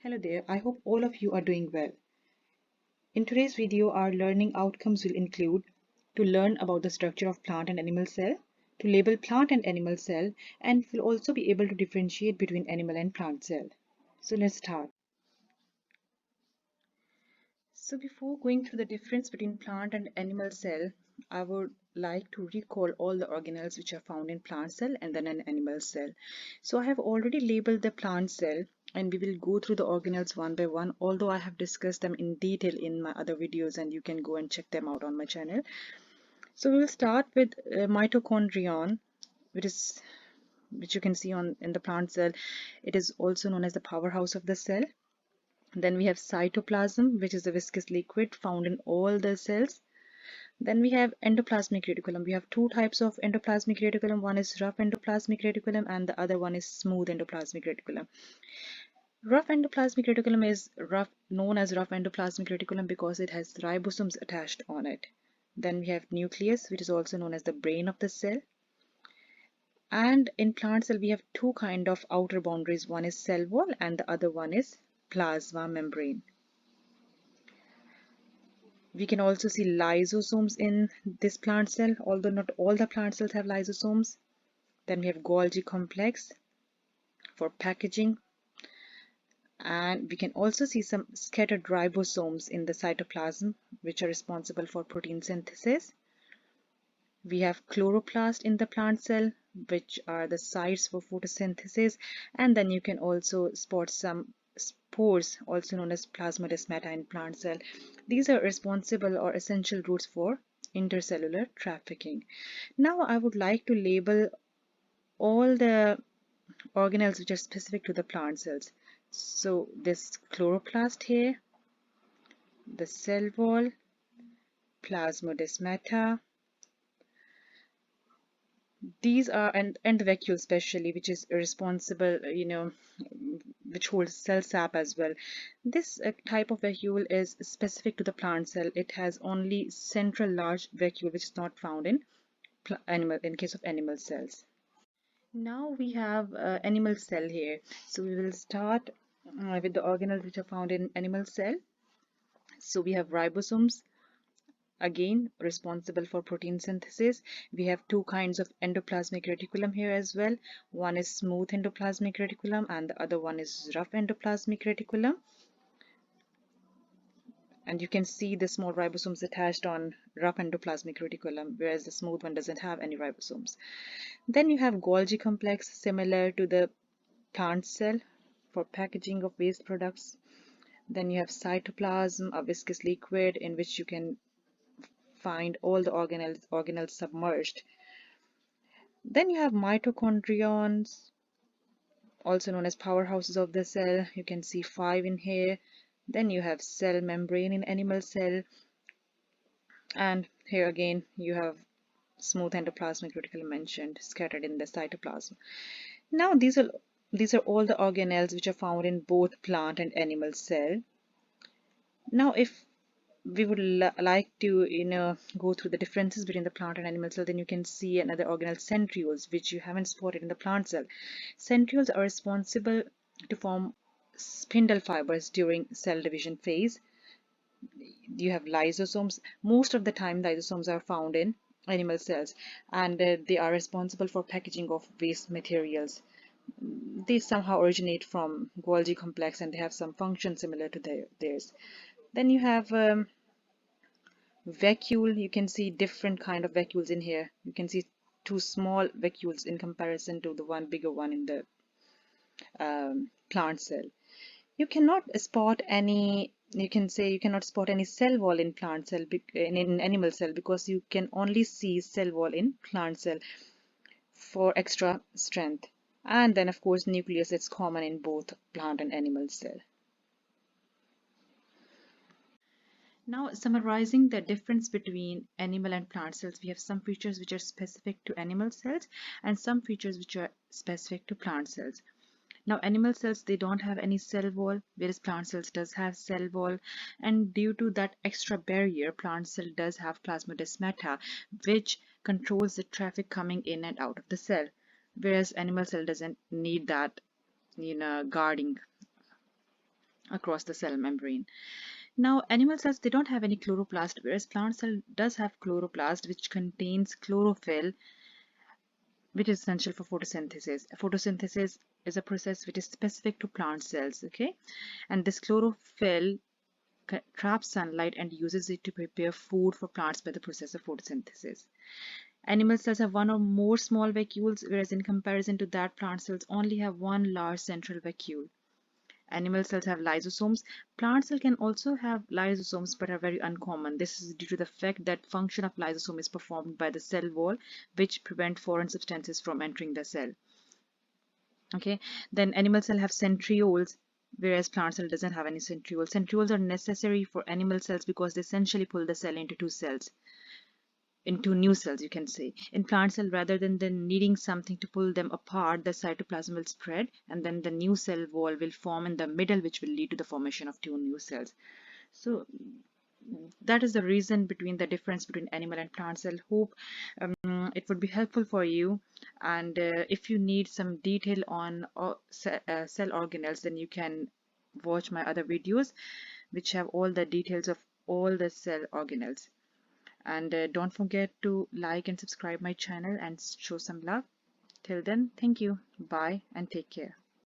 Hello there, I hope all of you are doing well. In today's video, our learning outcomes will include to learn about the structure of plant and animal cell, to label plant and animal cell, and we'll also be able to differentiate between animal and plant cell. So let's start. So before going through the difference between plant and animal cell, I would like to recall all the organelles which are found in plant cell and then an animal cell. So I have already labeled the plant cell and we will go through the organelles one by one, although I have discussed them in detail in my other videos and you can go and check them out on my channel. So we will start with mitochondrion, which you can see on in the plant cell. It is also known as the powerhouse of the cell. Then we have cytoplasm, which is a viscous liquid found in all the cells. Then we have endoplasmic reticulum. We have two types of endoplasmic reticulum. One is rough endoplasmic reticulum and the other one is smooth endoplasmic reticulum. Rough endoplasmic reticulum is known as rough endoplasmic reticulum because it has ribosomes attached on it. Then we have nucleus, which is also known as the brain of the cell. And in plant cell, we have two kind of outer boundaries. One is cell wall and the other one is plasma membrane. We can also see lysosomes in this plant cell, although not all the plant cells have lysosomes. Then we have Golgi complex for packaging. And we can also see some scattered ribosomes in the cytoplasm, which are responsible for protein synthesis. We have chloroplast in the plant cell, which are the sites for photosynthesis. And then you can also spot some spores, also known as plasmodesmata in plant cell. These are responsible or essential routes for intercellular trafficking. Now I would like to label all the organelles which are specific to the plant cells. So this chloroplast here, the cell wall, plasmodesmata, these are and the vacuole especially, which is responsible, which holds cell sap as well. This type of vacuole is specific to the plant cell. It has only central large vacuole, which is not found in case of animal cells. Now we have animal cell here. So we will start with the organelles which are found in animal cell. So we have ribosomes, again responsible for protein synthesis. We have two kinds of endoplasmic reticulum here as well. One is smooth endoplasmic reticulum and the other one is rough endoplasmic reticulum. And you can see the small ribosomes attached on rough endoplasmic reticulum, whereas the smooth one doesn't have any ribosomes. Then you have Golgi complex, similar to the plant cell, for packaging of waste products. Then you have cytoplasm, a viscous liquid in which you can find all the organelles submerged. Then you have mitochondrions, also known as powerhouses of the cell. You can see 5 in here. Then you have cell membrane in animal cell. And here again you have smooth endoplasmic reticulum mentioned, scattered in the cytoplasm. Now these are all the organelles which are found in both plant and animal cell. Now if we would like to go through the differences between the plant and animal cell, then you can see another organelle, centrioles, which you haven't spotted in the plant cell. Centrioles are responsible to form spindle fibers during cell division phase. You have lysosomes. Most of the time lysosomes are found in animal cells, and they are responsible for packaging of waste materials. They somehow originate from Golgi complex and they have some function similar to theirs. Then you have vacuole. You can see different kind of vacuoles in here. You can see two small vacuoles in comparison to the one bigger one in the plant cell. You cannot spot any, you can say you cannot spot any cell wall in plant cell in animal cell, because you can only see cell wall in plant cell for extra strength. And then of course nucleus, it's common in both plant and animal cell. Now, summarizing the difference between animal and plant cells, we have some features which are specific to animal cells and some features which are specific to plant cells. Now, animal cells, they don't have any cell wall, whereas plant cells does have cell wall. And due to that extra barrier, plant cell does have plasmodesmata, which controls the traffic coming in and out of the cell, whereas animal cell doesn't need that, guarding. across the cell membrane. Now, animal cells, they don't have any chloroplast, whereas plant cell does have chloroplast, which contains chlorophyll, which is essential for photosynthesis. Photosynthesis is a process which is specific to plant cells, okay? And this chlorophyll traps sunlight and uses it to prepare food for plants by the process of photosynthesis. Animal cells have one or more small vacuoles, whereas in comparison to that, plant cells only have one large central vacuole. Animal cells have lysosomes. Plant cells can also have lysosomes but are very uncommon. This is due to the fact that function of lysosome is performed by the cell wall, which prevent foreign substances from entering the cell. Okay, then animal cell have centrioles, whereas plant cell doesn't have any centrioles. Centrioles are necessary for animal cells because they essentially pull the cell into new cells, you can say. In plant cell, rather than needing something to pull them apart, the cytoplasm will spread and then the new cell wall will form in the middle, which will lead to the formation of two new cells. So that is the reason between the difference between animal and plant cell. Hope it would be helpful for you, and if you need some detail on cell organelles, then you can watch my other videos which have all the details of all the cell organelles. And don't forget to like and subscribe my channel and show some love. Till then, thank you, bye, and take care.